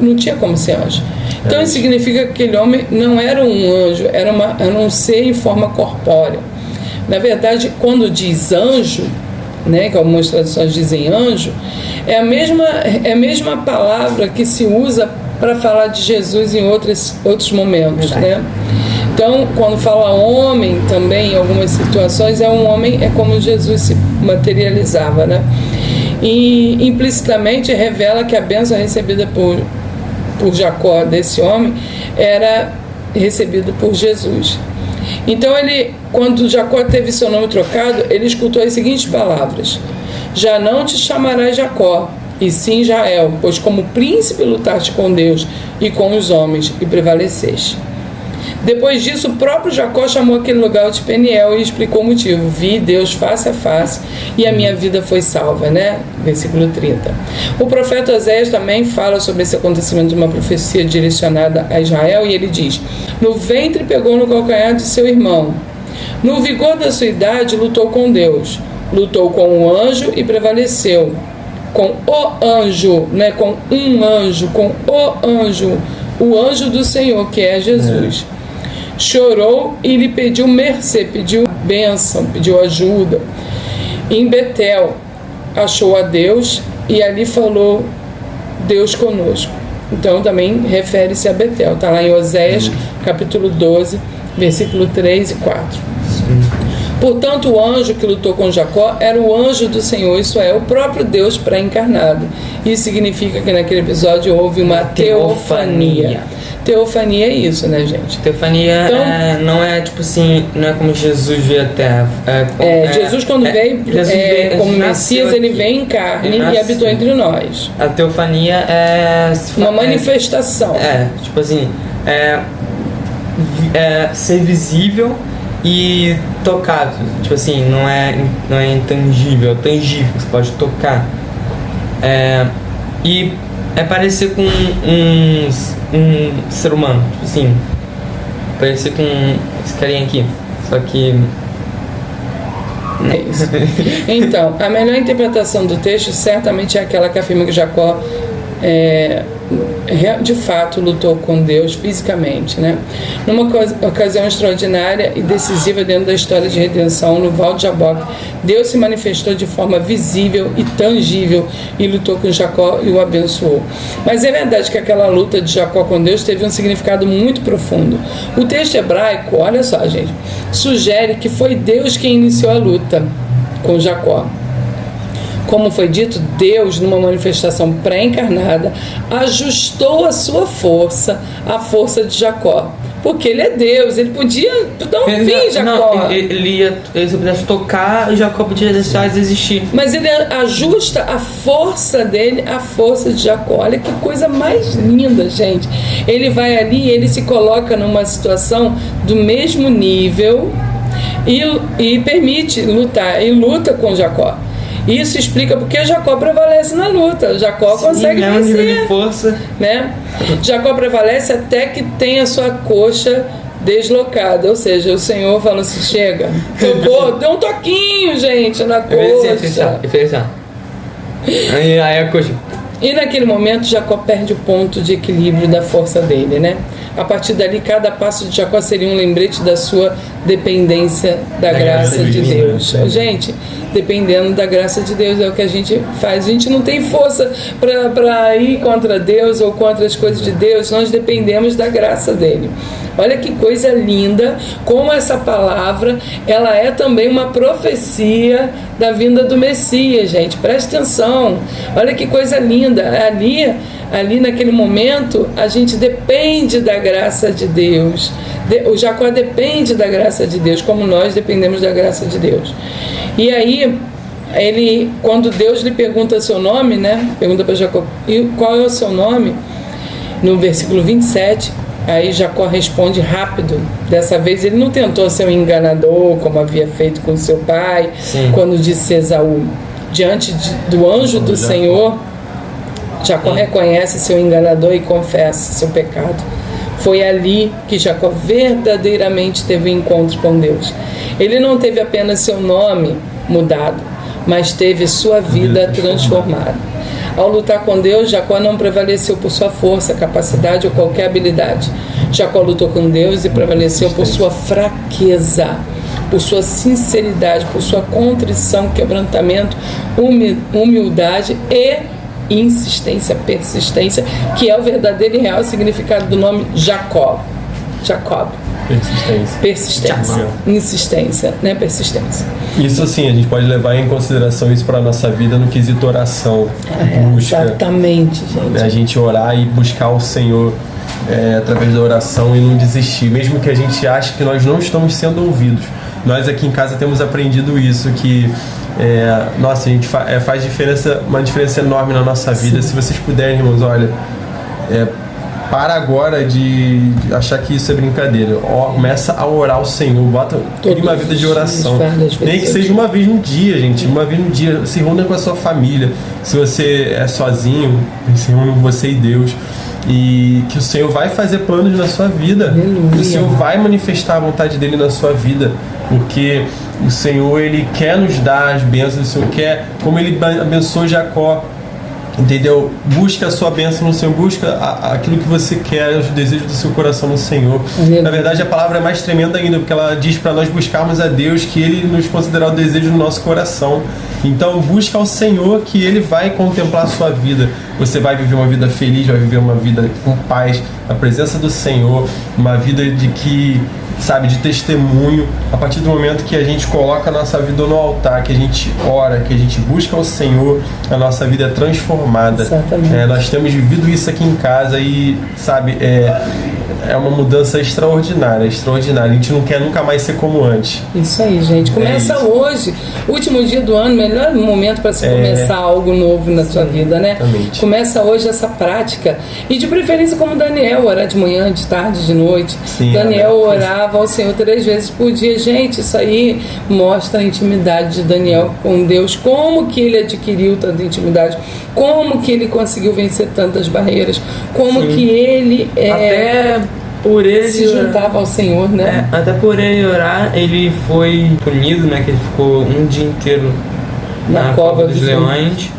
Não tinha como ser anjo. Então isso significa que aquele homem não era um anjo, era um ser em forma corpórea. Na verdade, quando diz anjo, que algumas traduções dizem anjo, é a mesma palavra que se usa para falar de Jesus em outros momentos. Então, quando fala homem também, em algumas situações, um homem, é como Jesus se materializava. E implicitamente revela que a bênção recebida por Jacó desse homem era recebida por Jesus. Então quando Jacó teve seu nome trocado, ele escutou as seguintes palavras: já não te chamarás Jacó, e sim Israel, pois como príncipe lutaste com Deus e com os homens e prevaleceste. Depois disso, o próprio Jacó chamou aquele lugar de Peniel e explicou o motivo: vi Deus face a face e a minha vida foi salva, Versículo 30. O profeta Oséias também fala sobre esse acontecimento de uma profecia direcionada a Israel, e ele diz: no ventre pegou no calcanhar de seu irmão, no vigor da sua idade lutou com Deus, lutou com o anjo e prevaleceu, com o anjo, com um anjo, com o anjo do Senhor, que é Jesus. Chorou e lhe pediu mercê, pediu bênção, pediu ajuda. Em Betel achou a Deus e ali falou: Deus conosco. Então também refere-se a Betel. Está lá em Oséias, capítulo 12, versículo 3 e 4. Portanto, o anjo que lutou com Jacó era o anjo do Senhor, isso é, o próprio Deus pré-encarnado. Isso significa que naquele episódio houve uma teofania. Teofania é isso, né, gente? Teofania Então, não é tipo assim, não é como Jesus veio à Terra. Jesus quando veio como Messias, ele vem em carne e habitou entre nós. A teofania é uma manifestação. Tipo assim, ser visível e tocável. Tipo assim, não é intangível, é tangível, você pode tocar. E parecer com um ser humano, tipo assim, parecer com esse carinha aqui, só que é isso. Então, a melhor interpretação do texto certamente é aquela que afirma que Jacó de fato lutou com Deus fisicamente, né? Numa ocasião extraordinária e decisiva dentro da história de redenção, no Val de Jaboque, Deus se manifestou de forma visível e tangível e lutou com Jacó e o abençoou. Mas é verdade que aquela luta de Jacó com Deus teve um significado muito profundo. O texto hebraico, olha só, gente, sugere que foi Deus quem iniciou a luta com Jacó. Como foi dito, Deus, numa manifestação pré-encarnada, ajustou a sua força à força de Jacó. Porque ele é Deus, ele podia dar um fim, Jacó. Se pudesse tocar, Jacó podia deixar de existir. Mas ele ajusta a força dele à força de Jacó. Olha que coisa mais linda, gente. Ele vai ali, ele se coloca numa situação do mesmo nível e permite lutar, e luta com Jacó. Isso explica porque Jacó prevalece na luta. Jacó consegue vencer. Um nível de força. Né? Jacó prevalece até que tem a sua coxa deslocada. Ou seja, o Senhor fala assim, chega, tocou, deu um toquinho, gente, na coxa. Aí a coxa. E naquele momento Jacó perde o ponto de equilíbrio da força dele, né? A partir dali, cada passo de Jacó seria um lembrete da sua dependência da graça de Deus. Gente, dependendo da graça de Deus é o que a gente faz. A gente não tem força para ir contra Deus ou contra as coisas de Deus, nós dependemos da graça dele. Olha que coisa linda, como essa palavra, ela é também uma profecia da vinda do Messias, gente. Presta atenção, olha que coisa linda. Ali naquele momento, a gente depende da graça de Deus. O Jacó depende da graça de Deus, como nós dependemos da graça de Deus. E aí, quando Deus lhe pergunta seu nome, né? Pergunta para Jacó, e qual é o seu nome? No versículo 27, aí Jacó responde rápido. Dessa vez ele não tentou ser um enganador, como havia feito com seu pai. Sim. Quando disse Esaú, diante do anjo do Senhor, Jacó reconhece seu enganador e confessa seu pecado. Foi ali que Jacó verdadeiramente teve um encontro com Deus. Ele não teve apenas seu nome mudado, mas teve sua vida transformada. Ao lutar com Deus, Jacó não prevaleceu por sua força, capacidade ou qualquer habilidade. Jacó lutou com Deus e prevaleceu por sua fraqueza, por sua sinceridade, por sua contrição, quebrantamento, humildade e insistência, persistência, que é o verdadeiro e real significado do nome Jacob. Persistência. Insistência, né? Persistência. Isso assim, a gente pode levar em consideração isso para a nossa vida no quesito oração. Busca, exatamente, gente. A gente orar e buscar o Senhor através da oração e não desistir, mesmo que a gente ache que nós não estamos sendo ouvidos. Nós aqui em casa temos aprendido isso, que nossa, a gente faz uma diferença enorme na nossa vida. Sim. Se vocês puderem, irmãos, olha, para agora de achar que isso é brincadeira. Começa a orar ao Senhor, cria uma vida de oração. Nem que seja uma vez no dia, gente. Uma vez no dia. Se reúna com a sua família. Se você é sozinho, se reúna com você e Deus. E que o Senhor vai fazer planos na sua vida. Aleluia. O Senhor vai manifestar a vontade dele na sua vida. Porque o Senhor, ele quer nos dar as bênçãos. O Senhor quer, como ele abençoou Jacó. Entendeu? Busca a sua bênção no Senhor, busca aquilo que você quer, os desejos do seu coração no Senhor. Na verdade, a palavra é mais tremenda ainda, porque ela diz para nós buscarmos a Deus, que Ele nos considerar o desejo do nosso coração. Então, busca ao Senhor, que Ele vai contemplar a sua vida. Você vai viver uma vida feliz, vai viver uma vida com paz, na presença do Senhor, uma vida de que sabe, de testemunho. A partir do momento que a gente coloca a nossa vida no altar, que a gente ora, que a gente busca o Senhor, a nossa vida é transformada. Exatamente. Nós temos vivido isso aqui em casa e, sabe, é uma mudança extraordinária, extraordinária. A gente não quer nunca mais ser como antes. Isso aí, gente. Começa hoje, último dia do ano, melhor momento para se começar algo novo na sua vida, né? Exatamente. Começa hoje essa prática. E de preferência como Daniel, orar de manhã, de tarde, de noite. Sim, Daniel orava ao Senhor 3 vezes por dia. Gente, isso aí mostra a intimidade de Daniel com Deus, como que ele adquiriu tanta intimidade, como que ele conseguiu vencer tantas barreiras, como Sim. que ele Até por ele se juntava ao Senhor, né? até por ele orar, ele foi punido, né? Que ele ficou um dia inteiro Na cova dos dos leões.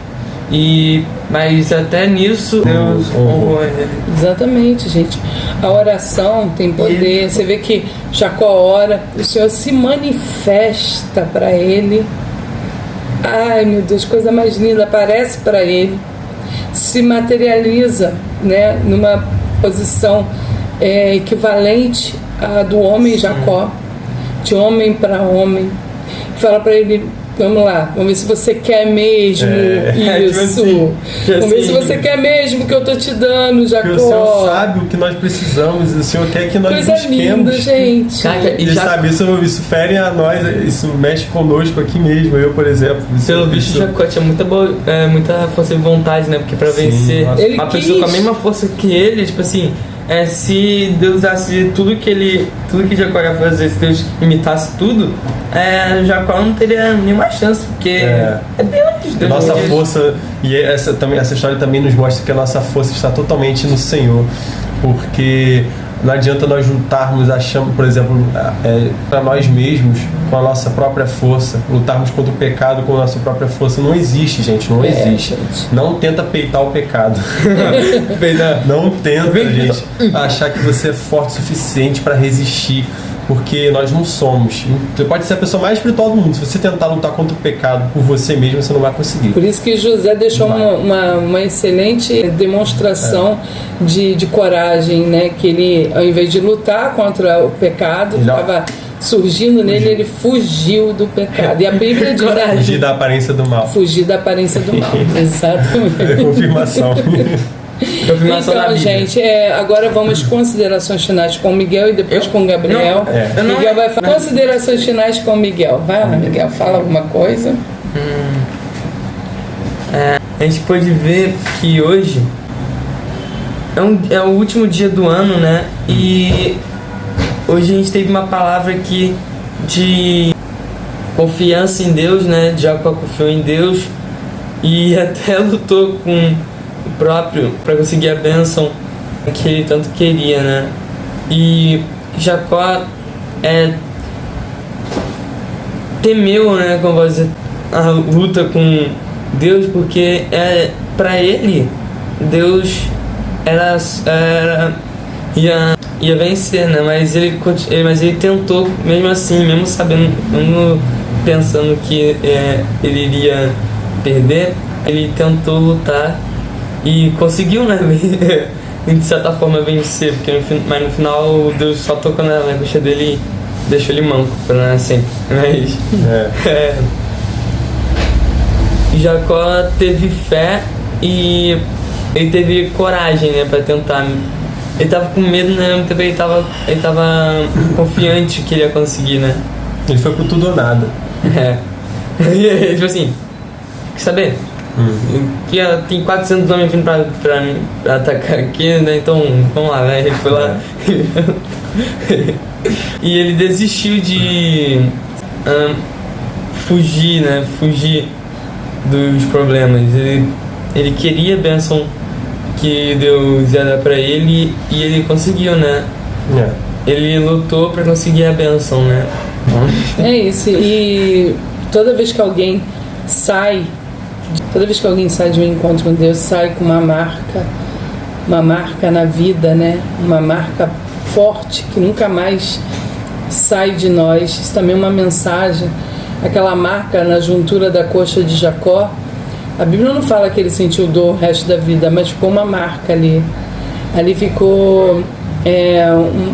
Mas até nisso Deus honrou ele. Exatamente, gente. A oração tem poder. Você vê que Jacó ora, o Senhor se manifesta para ele. Ai, meu Deus, coisa mais linda, aparece para ele, se materializa, né, numa posição equivalente à do homem Jacó, de homem para homem. Fala para ele: vamos lá, vamos ver se você quer mesmo isso. Vamos ver se você quer mesmo que eu tô te dando, Jacó. Porque o Senhor sabe o que nós precisamos, o Senhor quer que nós Coisa busquemos. linda, gente. E sabe, isso fere a nós, isso mexe conosco aqui mesmo, eu, por exemplo. Pelo visto, Jacó tinha muita força de vontade, né? Porque pra vencer nossa. Ele uma pessoa com a mesma força que ele, tipo assim, se Deus usasse tudo que Jacó ia fazer, se Deus imitasse tudo, Jacó não teria nenhuma chance, porque é Deus. Nossa força, e essa história também nos mostra que a nossa força está totalmente no Senhor, porque não adianta nós juntarmos, por exemplo, para nós mesmos, com a nossa própria força, lutarmos contra o pecado com a nossa própria força. Não existe, gente, não existe. Gente. Não tenta peitar o pecado. Não tenta, gente, achar que você é forte o suficiente para resistir, porque nós não somos. Você pode ser a pessoa mais espiritual do mundo. Se você tentar lutar contra o pecado por você mesmo, você não vai conseguir. Por isso que José deixou uma excelente demonstração de coragem, né? Que ele, ao invés de lutar contra o pecado, estava surgindo nele, ele fugiu do pecado. E a Bíblia diz: fugir da aparência do mal. Fugir da aparência do mal. Exatamente. Confirmação. Então, gente, agora vamos considerações finais com o Miguel e depois com o Gabriel. Miguel vai falar considerações finais com o Miguel. Vai lá, Miguel, fala alguma coisa. A gente pode ver que hoje é o último dia do ano, né? E hoje a gente teve uma palavra aqui de confiança em Deus, né? Jacó confiou em Deus e até lutou com o próprio para conseguir a bênção que ele tanto queria, né? E Jacó temeu, né, como vou dizer, a luta com Deus, porque para ele Deus ia vencer, né? Mas ele tentou mesmo assim, mesmo sabendo, mesmo pensando que ele iria perder, ele tentou lutar e conseguiu, né? De certa forma vencer, mas no final Deus só tocou na coxa dele e deixou ele manco para sempre. Mas Jacó teve fé e ele teve coragem, né, para tentar. Ele tava com medo, né? Também ele tava confiante que ele ia conseguir, né? Ele foi pro tudo ou nada. Tipo assim, quer saber? Que tem 400 homens vindo pra atacar aqui, né? Então, vamos lá, né? Ele foi lá. E ele desistiu de fugir, né? Fugir dos problemas. Ele queria a bênção que Deus ia dar pra ele e ele conseguiu, né? Ele lutou pra conseguir a bênção, né? É isso. E toda vez que alguém sai de um encontro com Deus, sai com uma marca na vida, né? Uma marca forte que nunca mais sai de nós. Isso também é uma mensagem. Aquela marca na juntura da coxa de Jacó, a Bíblia não fala que ele sentiu dor o resto da vida, mas ficou uma marca ali. Ali ficou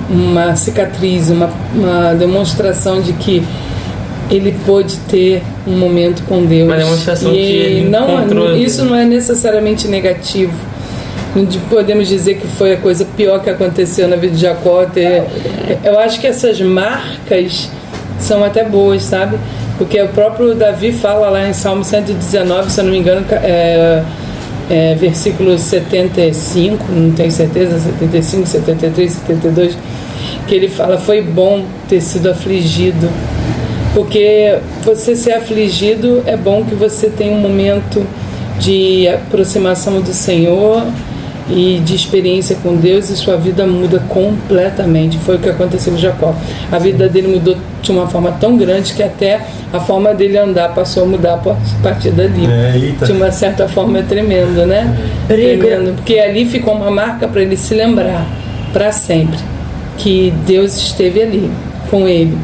uma cicatriz, uma demonstração de que ele pôde ter um momento com Deus. Uma demonstração que ele encontrou. Isso não é necessariamente negativo. Não podemos dizer que foi a coisa pior que aconteceu na vida de Jacó. Eu acho que essas marcas são até boas, sabe? Porque o próprio Davi fala lá em Salmo 119, se eu não me engano, versículo 75, não tenho certeza, 75, 73, 72, que ele fala: foi bom ter sido afligido. Porque você ser afligido é bom que você tenha um momento de aproximação do Senhor e de experiência com Deus, e sua vida muda completamente. Foi o que aconteceu com Jacó. A vida dele mudou de uma forma tão grande que até a forma dele andar passou a mudar a partir dali. De uma certa forma é tremendo, né? Tremendo, porque ali ficou uma marca para ele se lembrar para sempre que Deus esteve ali com ele.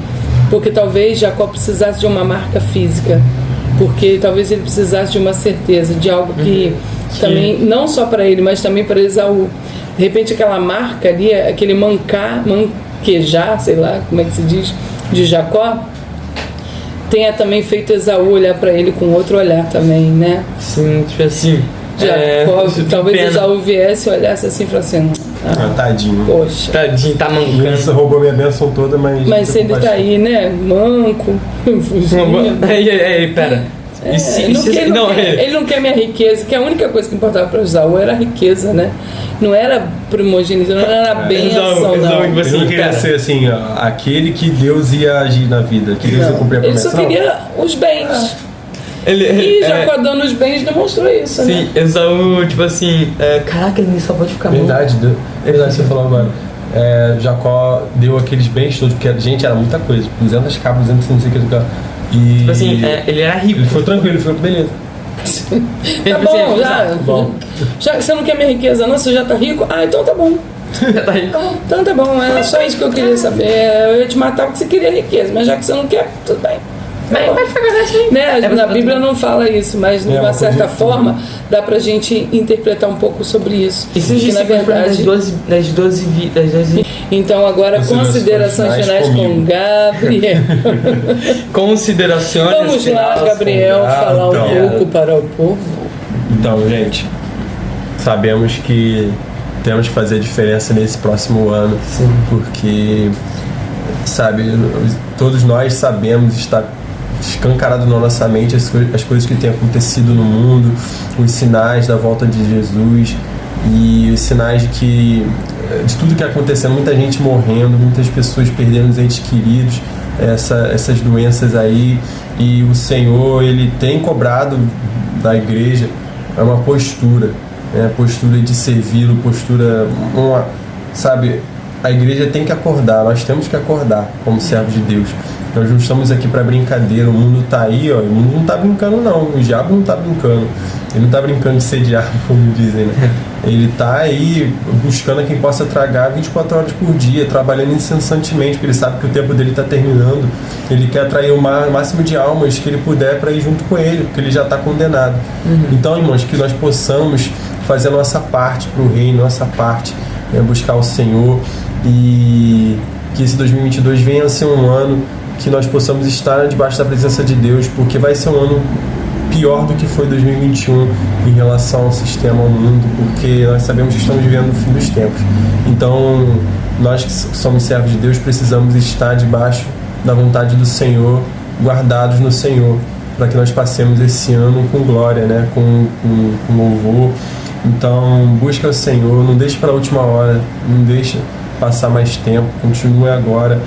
Porque talvez Jacó precisasse de uma marca física, porque talvez ele precisasse de uma certeza, de algo que também, não só para ele, mas também para Esaú. De repente aquela marca ali, aquele manquejar, sei lá como é que se diz, de Jacó, tenha também feito Esaú olhar para ele com outro olhar também, né? Sim, tipo assim, Jacó, talvez Esaú viesse e olhasse assim e falasse assim: tadinho. Poxa. Tadinho, tá mancando. Isso roubou minha bênção toda, mas ele tá aí, né? Manco, fugindo. Pera. Ele não quer minha riqueza, que a única coisa que importava para Esaú era a riqueza, né? Não era primogenitura, não era a bênção, não. Ele não queria ser assim, aquele que Deus ia agir na vida, que Deus ia cumprir a promessa. Ele só queria os bens. E Jacó dando os bens demonstrou isso, né? Sim, Esaú, tipo assim, caraca, ele só pode ficar verdade, você falou agora. Jacó deu aqueles bens todos, porque, gente, era muita coisa, 200 cabras, 200 não sei o que. E tipo assim, ele era rico. Ele foi tranquilo, ele falou: beleza. Tá bom, já que você não quer minha riqueza, não, você já tá rico? Então tá bom. Já tá rico? Então tá bom, era só isso que eu queria saber. Eu ia te matar porque você queria riqueza, mas já que você não quer, tudo bem. Na Bíblia não fala isso, mas de uma certa forma dá pra gente interpretar um pouco sobre isso. E se na verdade das 12 Então agora considerações finais com Gabriel. Considerações. Vamos lá, Gabriel, falar um pouco para o povo. Então, gente, sabemos que temos que fazer a diferença nesse próximo ano. Sim. Porque, sabe, todos nós sabemos, está escancarado na nossa mente as coisas que têm acontecido no mundo, os sinais da volta de Jesus e os sinais de tudo que está acontecendo, muita gente morrendo, muitas pessoas perdendo os entes queridos, essas doenças aí, e o Senhor, Ele tem cobrado da igreja uma postura, postura de servi-lo, postura, sabe, a igreja tem que acordar, nós temos que acordar como servos de Deus. Nós não estamos aqui para brincadeira, o mundo está aí, o mundo não está brincando não, o diabo não está brincando, ele não está brincando de ser diabo, como dizem, né? Ele está aí buscando a quem possa tragar 24 horas por dia, trabalhando incessantemente, porque ele sabe que o tempo dele está terminando, ele quer atrair o máximo de almas que ele puder para ir junto com ele, porque ele já está condenado. Então, irmãos, que nós possamos fazer a nossa parte para o reino, nossa parte, buscar o Senhor, e que esse 2022 venha a ser um ano que nós possamos estar debaixo da presença de Deus, porque vai ser um ano pior do que foi 2021 em relação ao sistema, ao mundo, porque nós sabemos que estamos vivendo o fim dos tempos. Então, nós que somos servos de Deus precisamos estar debaixo da vontade do Senhor, guardados no Senhor, para que nós passemos esse ano com glória, né? com louvor. Então, busca o Senhor, não deixe para a última hora, não deixe passar mais tempo, continue agora,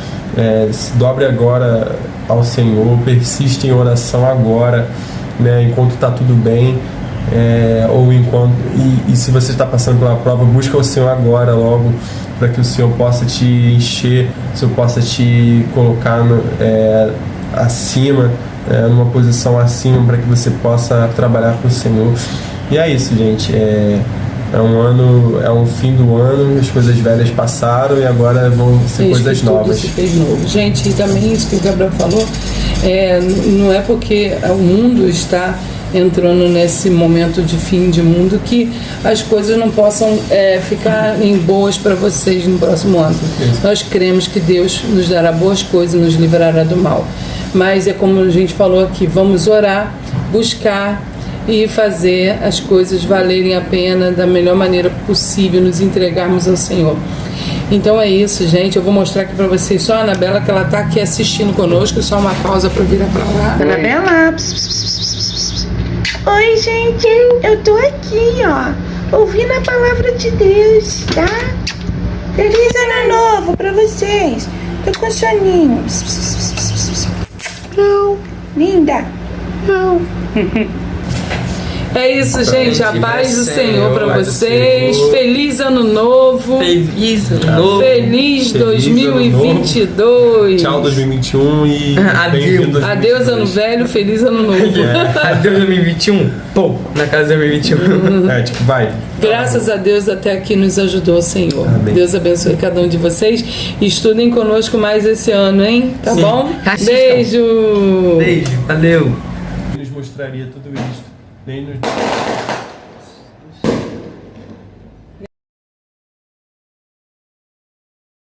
se dobre agora ao Senhor, persiste em oração agora, né, enquanto está tudo bem, ou enquanto e se você está passando pela prova, busca o Senhor agora logo, para que o Senhor possa te encher, o Senhor possa te colocar acima, numa posição acima, para que você possa trabalhar para o Senhor. E é isso, gente. É um fim do ano, as coisas velhas passaram e agora vão ser coisas novas. Tudo se fez novo. Gente, e também isso que o Gabriel falou, não é porque o mundo está entrando nesse momento de fim de mundo, que as coisas não possam ficar em boas para vocês no próximo ano. Nós cremos que Deus nos dará boas coisas, nos livrará do mal. Mas é como a gente falou aqui, vamos orar, buscar e fazer as coisas valerem a pena da melhor maneira possível, nos entregarmos ao Senhor. Então é isso, gente. Eu vou mostrar aqui pra vocês só a Anabela, que ela tá aqui assistindo conosco. Só uma pausa pra virar pra lá. Anabela! Oi, gente! Eu tô aqui, ó, ouvindo a palavra de Deus, tá? Feliz ano novo pra vocês! Tô com soninho. Não. Linda! Não. É isso, gente. A paz do Senhor pra paz do vocês. Senhor. Feliz ano novo. Feliz ano novo. Feliz Feliz 2022. Tchau 2021 e bem-vindo Adeus ano velho, feliz ano novo. Adeus 2021. Pô, na casa de 2021. É, tipo, vai. Graças a Deus até aqui nos ajudou o Senhor. Amém. Deus abençoe cada um de vocês. Estudem conosco mais esse ano, hein? Tá Sim. bom? Assistam. Beijo! Beijo, valeu. Nos mostraria tudo isto. Nem nos